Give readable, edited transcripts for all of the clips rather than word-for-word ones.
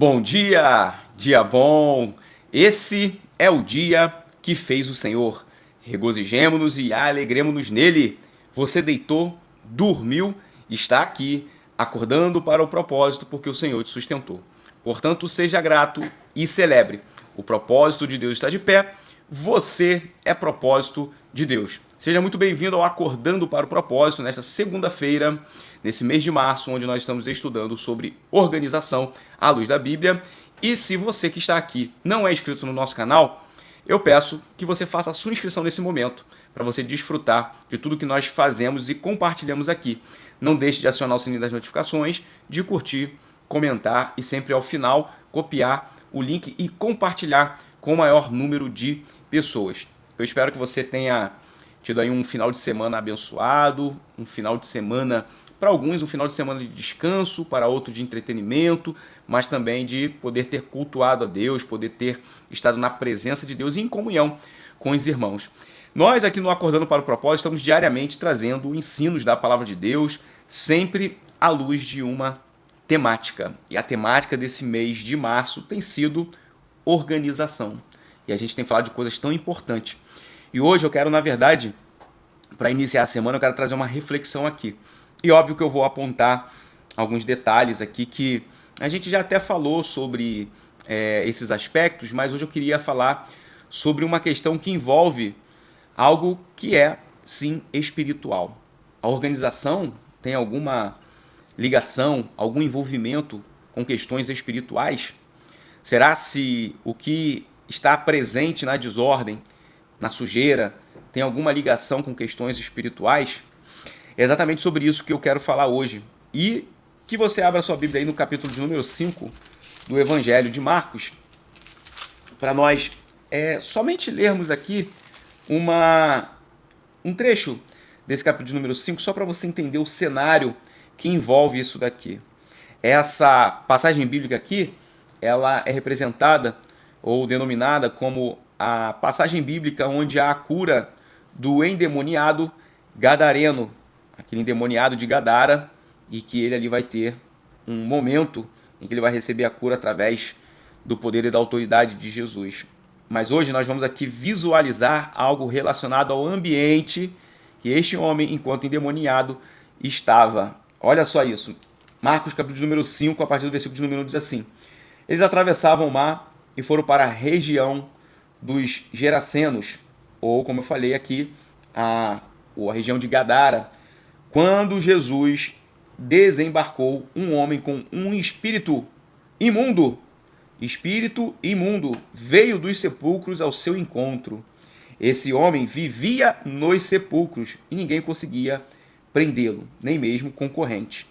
Bom dia, dia bom. Esse é o dia que fez o Senhor. Regozijemo-nos e alegremo-nos nele. Você deitou, dormiu, está aqui, acordando para o propósito porque o Senhor te sustentou. Portanto, seja grato e celebre. O propósito de Deus está de pé. Você é propósito de Deus. Seja muito bem-vindo ao Acordando para o Propósito, nesta segunda-feira, nesse mês de março, onde nós estamos estudando sobre organização à luz da Bíblia. E se você que está aqui não é inscrito no nosso canal, eu peço que você faça a sua inscrição nesse momento, para você desfrutar de tudo que nós fazemos e compartilhamos aqui. Não deixe de acionar o sininho das notificações, de curtir, comentar e sempre ao final copiar o link e compartilhar com o maior número de pessoas. Eu espero que você tenha tido aí um final de semana abençoado, um final de semana, para alguns, um final de semana de descanso, para outros de entretenimento, mas também de poder ter cultuado a Deus, poder ter estado na presença de Deus e em comunhão com os irmãos. Nós aqui no Acordando para o Propósito estamos diariamente trazendo ensinos da Palavra de Deus, sempre à luz de uma temática. E a temática desse mês de março tem sido organização. E a gente tem falado de coisas tão importantes. E hoje eu quero, na verdade, para iniciar a semana, eu quero trazer uma reflexão aqui. E óbvio que eu vou apontar alguns detalhes aqui que a gente já até falou sobre esses aspectos, mas hoje eu queria falar sobre uma questão que envolve algo que é, sim, espiritual. A organização tem alguma ligação, algum envolvimento com questões espirituais? Será se o que está presente na desordem, na sujeira, tem alguma ligação com questões espirituais? É exatamente sobre isso que eu quero falar hoje. E que você abra sua Bíblia aí no capítulo de número 5 do Evangelho de Marcos, para nós somente lermos aqui um trecho desse capítulo de número 5, só para você entender o cenário que envolve isso daqui. Essa passagem bíblica aqui, ela é representada ou denominada como a passagem bíblica onde há a cura do endemoniado gadareno, aquele endemoniado de Gadara, e que ele ali vai ter um momento em que ele vai receber a cura através do poder e da autoridade de Jesus. Mas hoje nós vamos aqui visualizar algo relacionado ao ambiente que este homem, enquanto endemoniado, estava. Olha só isso. Marcos, capítulo número 5, a partir do versículo de número 1, diz assim: Eles atravessavam o mar e foram para a região dos Gerasenos, ou como eu falei aqui, a região de Gadara, quando Jesus desembarcou um homem com um espírito imundo veio dos sepulcros ao seu encontro. Esse homem vivia nos sepulcros e ninguém conseguia prendê-lo, nem mesmo concorrente.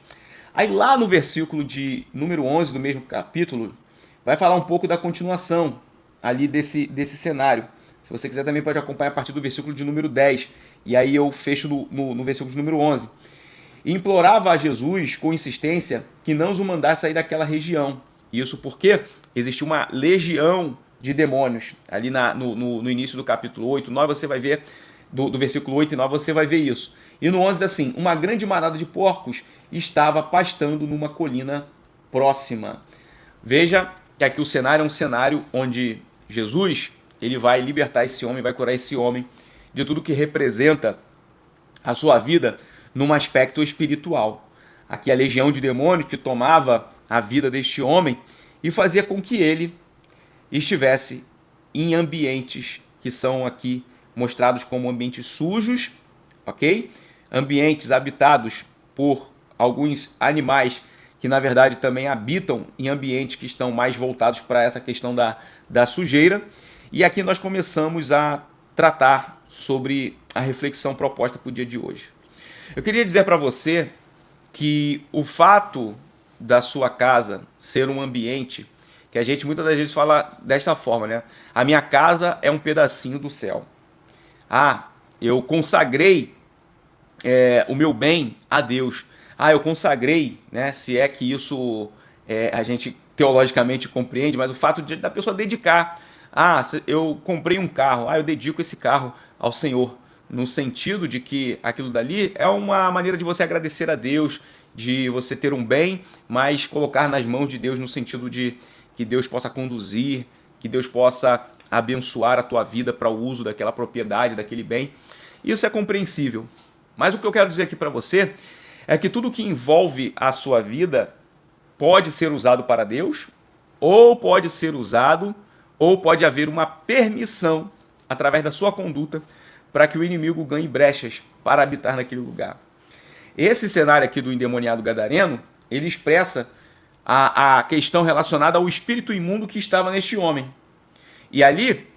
Aí lá no versículo de número 11 do mesmo capítulo, vai falar um pouco da continuação ali desse cenário. Se você quiser também pode acompanhar a partir do versículo de número 10. E aí eu fecho no versículo de número 11. E implorava a Jesus com insistência que não os mandasse sair daquela região. Isso porque existia uma legião de demônios. Ali no início do capítulo 8, 9, você vai ver, do versículo 8 e 9, você vai ver isso. E no 11 assim: uma grande manada de porcos estava pastando numa colina próxima. Veja que aqui o cenário é um cenário onde Jesus ele vai libertar esse homem, vai curar esse homem de tudo que representa a sua vida num aspecto espiritual. Aqui a legião de demônios que tomava a vida deste homem e fazia com que ele estivesse em ambientes que são aqui mostrados como ambientes sujos, ok? Ambientes habitados por alguns animais que na verdade também habitam em ambientes que estão mais voltados para essa questão da sujeira. E aqui nós começamos a tratar sobre a reflexão proposta para o dia de hoje. Eu queria dizer para você que o fato da sua casa ser um ambiente que a gente muitas das vezes fala desta forma, né? A minha casa é um pedacinho do céu. Eu consagrei o meu bem a Deus. Eu consagrei, né? Se é que isso a gente teologicamente compreende, mas o fato da pessoa dedicar. Eu comprei um carro, eu dedico esse carro ao Senhor. No sentido de que aquilo dali é uma maneira de você agradecer a Deus, de você ter um bem, mas colocar nas mãos de Deus no sentido de que Deus possa conduzir, que Deus possa abençoar a tua vida para o uso daquela propriedade, daquele bem. Isso é compreensível. Mas o que eu quero dizer aqui para você é que tudo que envolve a sua vida pode ser usado para Deus, ou pode ser usado, ou pode haver uma permissão através da sua conduta para que o inimigo ganhe brechas para habitar naquele lugar. Esse cenário aqui do endemoniado gadareno, ele expressa a questão relacionada ao espírito imundo que estava neste homem. E ali,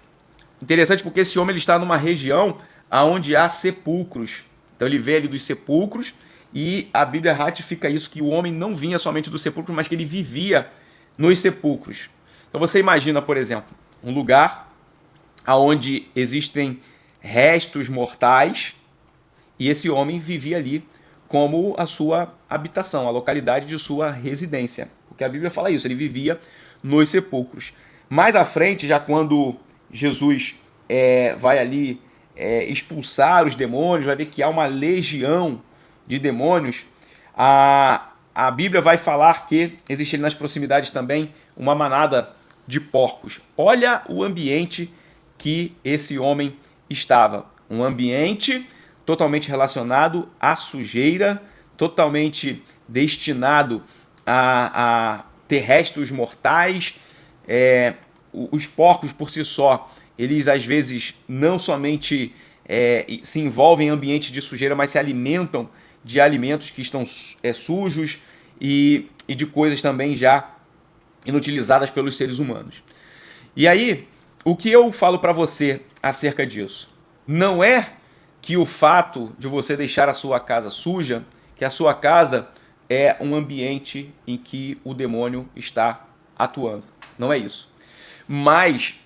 interessante porque esse homem ele está numa região onde há sepulcros. Então ele veio ali dos sepulcros e a Bíblia ratifica isso, que o homem não vinha somente do sepulcro, mas que ele vivia nos sepulcros. Então você imagina, por exemplo, um lugar onde existem restos mortais e esse homem vivia ali como a sua habitação, a localidade de sua residência. Porque a Bíblia fala isso, ele vivia nos sepulcros. Mais à frente, já quando Jesus vai ali expulsar os demônios, vai ver que há uma legião de demônios, a Bíblia vai falar que existe ali nas proximidades também uma manada de porcos. Olha o ambiente que esse homem estava. Um ambiente totalmente relacionado à sujeira, totalmente destinado a ter restos mortais. Os porcos por si só, eles às vezes não somente se envolvem em ambientes de sujeira, mas se alimentam de alimentos que estão sujos e de coisas também já inutilizadas pelos seres humanos. E aí, o que eu falo para você acerca disso? Não é que o fato de você deixar a sua casa suja, que a sua casa é um ambiente em que o demônio está atuando. Não é isso. Mas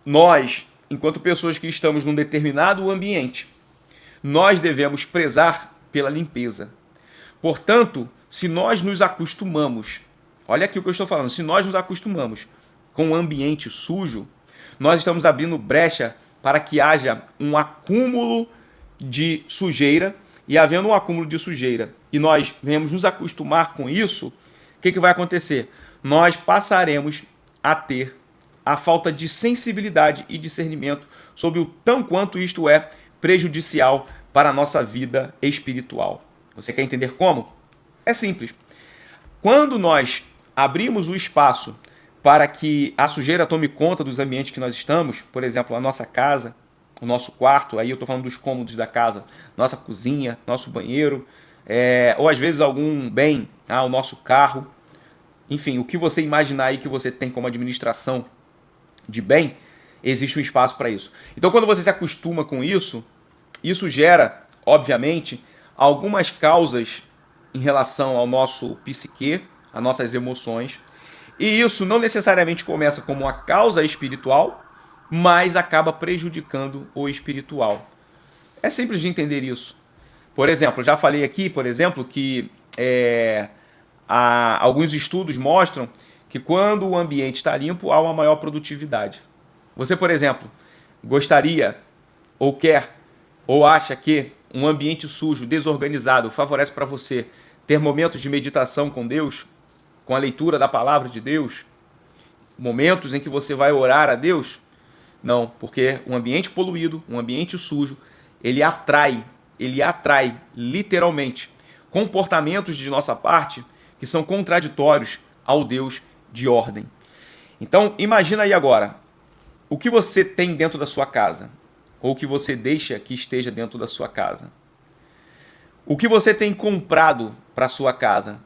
nós, enquanto pessoas que estamos num determinado ambiente, nós devemos prezar pela limpeza. Portanto, se nós nos acostumamos, olha aqui o que eu estou falando, se nós nos acostumamos com um ambiente sujo, nós estamos abrindo brecha para que haja um acúmulo de sujeira, e havendo um acúmulo de sujeira, e nós venhamos nos acostumar com isso, o que vai acontecer? Nós passaremos a ter a falta de sensibilidade e discernimento sobre o tão quanto isto é prejudicial para a nossa vida espiritual. Você quer entender como? É simples. Quando nós abrimos o espaço para que a sujeira tome conta dos ambientes que nós estamos, por exemplo, a nossa casa, o nosso quarto, aí eu estou falando dos cômodos da casa, nossa cozinha, nosso banheiro, ou às vezes algum bem, o nosso carro, enfim, o que você imaginar aí que você tem como administração de bem, existe um espaço para isso. Então quando você se acostuma com isso, isso gera, obviamente, algumas causas em relação ao nosso psique, às nossas emoções, e isso não necessariamente começa como uma causa espiritual, mas acaba prejudicando o espiritual. É simples de entender isso. Por exemplo, já falei aqui, por exemplo, que alguns estudos mostram que quando o ambiente está limpo, há uma maior produtividade. Você, por exemplo, gostaria, ou quer, ou acha que um ambiente sujo, desorganizado, favorece para você ter momentos de meditação com Deus, com a leitura da palavra de Deus, momentos em que você vai orar a Deus? Não, porque um ambiente poluído, um ambiente sujo, ele atrai literalmente comportamentos de nossa parte que são contraditórios ao Deus de ordem. Então, imagina aí agora, o que você tem dentro da sua casa, ou o que você deixa que esteja dentro da sua casa. O que você tem comprado para a sua casa?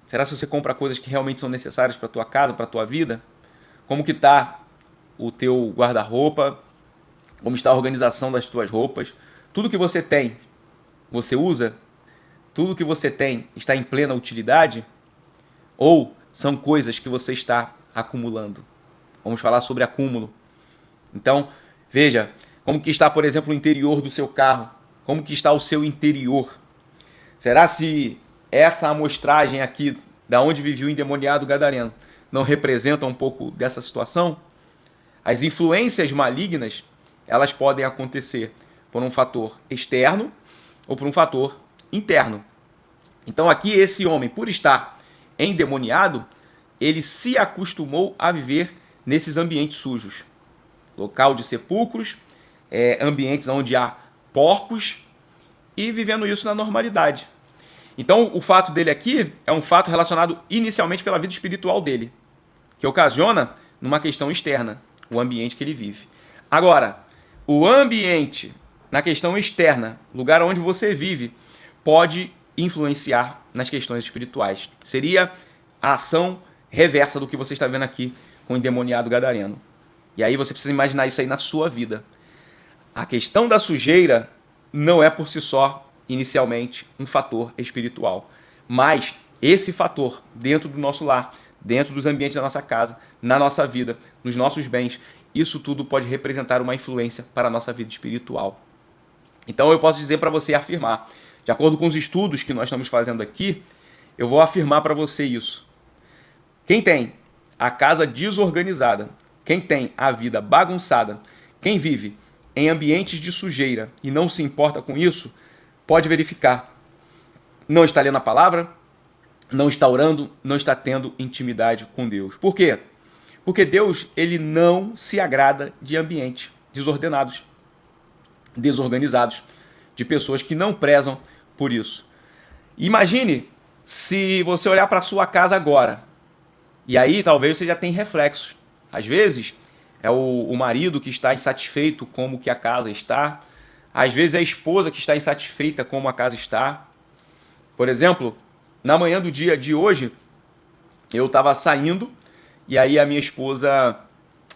Será que você compra coisas que realmente são necessárias para a tua casa, para a tua vida? Como que está o teu guarda-roupa? Como está a organização das tuas roupas? Tudo que você tem, você usa? Tudo que você tem está em plena utilidade? Ou são coisas que você está acumulando? Vamos falar sobre acúmulo. Então, veja, como que está, por exemplo, o interior do seu carro? Como que está o seu interior? Será se essa amostragem aqui, da onde vivia o endemoniado gadareno, não representa um pouco dessa situação? As influências malignas, elas podem acontecer por um fator externo ou por um fator interno. Então aqui esse homem, por estar endemoniado, ele se acostumou a viver nesses ambientes sujos. Local de sepulcros, ambientes onde há porcos, e vivendo isso na normalidade. Então, o fato dele aqui é um fato relacionado inicialmente pela vida espiritual dele, que ocasiona numa questão externa, o ambiente que ele vive. Agora, o ambiente, na questão externa, lugar onde você vive, pode influenciar nas questões espirituais. Seria a ação reversa do que você está vendo aqui com o endemoniado gadareno. E aí você precisa imaginar isso aí na sua vida. A questão da sujeira não é por si só, inicialmente, um fator espiritual. Mas esse fator, dentro do nosso lar, dentro dos ambientes da nossa casa, na nossa vida, nos nossos bens, isso tudo pode representar uma influência para a nossa vida espiritual. Então eu posso dizer para você afirmar, de acordo com os estudos que nós estamos fazendo aqui, eu vou afirmar para você isso. Quem tem a casa desorganizada, quem tem a vida bagunçada, quem vive em ambientes de sujeira e não se importa com isso, pode verificar. Não está lendo a palavra, não está orando, não está tendo intimidade com Deus. Por quê? Porque Deus, ele não se agrada de ambientes desordenados, desorganizados, de pessoas que não prezam por isso. Imagine se você olhar para a sua casa agora, e aí talvez você já tenha reflexos. Às vezes é o marido que está insatisfeito como que a casa está, às vezes é a esposa que está insatisfeita como a casa está. Por exemplo, na manhã do dia de hoje, eu estava saindo e aí a minha esposa,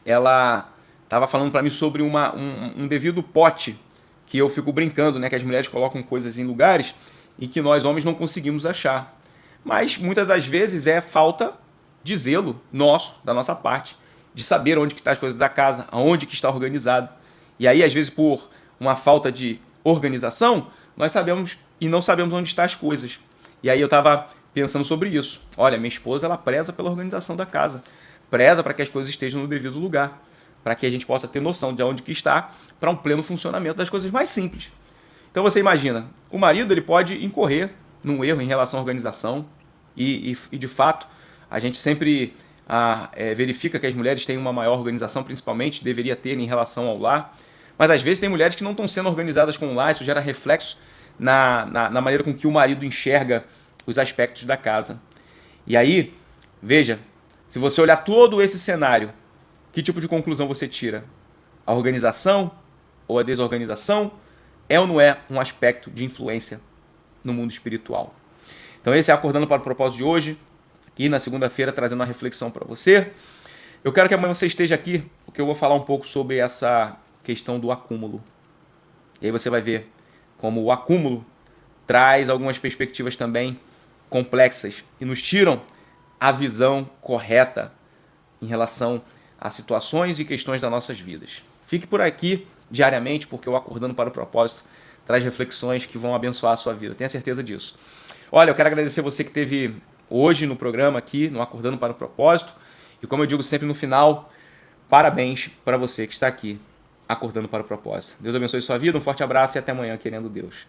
ela estava falando para mim sobre um devido pote que eu fico brincando, né? Que as mulheres colocam coisas em lugares e que nós homens não conseguimos achar. Mas muitas das vezes é falta de zelo nosso, da nossa parte, de saber onde que estão as coisas da casa, aonde que está organizado. E aí, às vezes, por uma falta de organização, nós sabemos e não sabemos onde estão as coisas. E aí eu estava pensando sobre isso. Olha, minha esposa, ela preza pela organização da casa, preza para que as coisas estejam no devido lugar, para que a gente possa ter noção de onde que está, para um pleno funcionamento das coisas mais simples. Então você imagina, o marido ele pode incorrer num erro em relação à organização e de fato, a gente sempre verifica que as mulheres têm uma maior organização, principalmente, deveria ter em relação ao lar, mas às vezes tem mulheres que não estão sendo organizadas com o lar, isso gera reflexo na maneira com que o marido enxerga os aspectos da casa. E aí, veja, se você olhar todo esse cenário, que tipo de conclusão você tira? A organização ou a desorganização é ou não é um aspecto de influência no mundo espiritual? Então esse é Acordando para o Propósito de hoje, aqui na segunda-feira, trazendo uma reflexão para você. Eu quero que amanhã você esteja aqui, porque eu vou falar um pouco sobre essa questão do acúmulo. E aí você vai ver como o acúmulo traz algumas perspectivas também complexas e nos tiram a visão correta em relação a situações e questões das nossas vidas. Fique por aqui diariamente, porque o Acordando para o Propósito traz reflexões que vão abençoar a sua vida. Tenha certeza disso. Olha, eu quero agradecer você que esteve hoje no programa aqui, no Acordando para o Propósito. E como eu digo sempre no final, parabéns para você que está aqui, acordando para o propósito. Deus abençoe sua vida, um forte abraço e até amanhã, querendo Deus.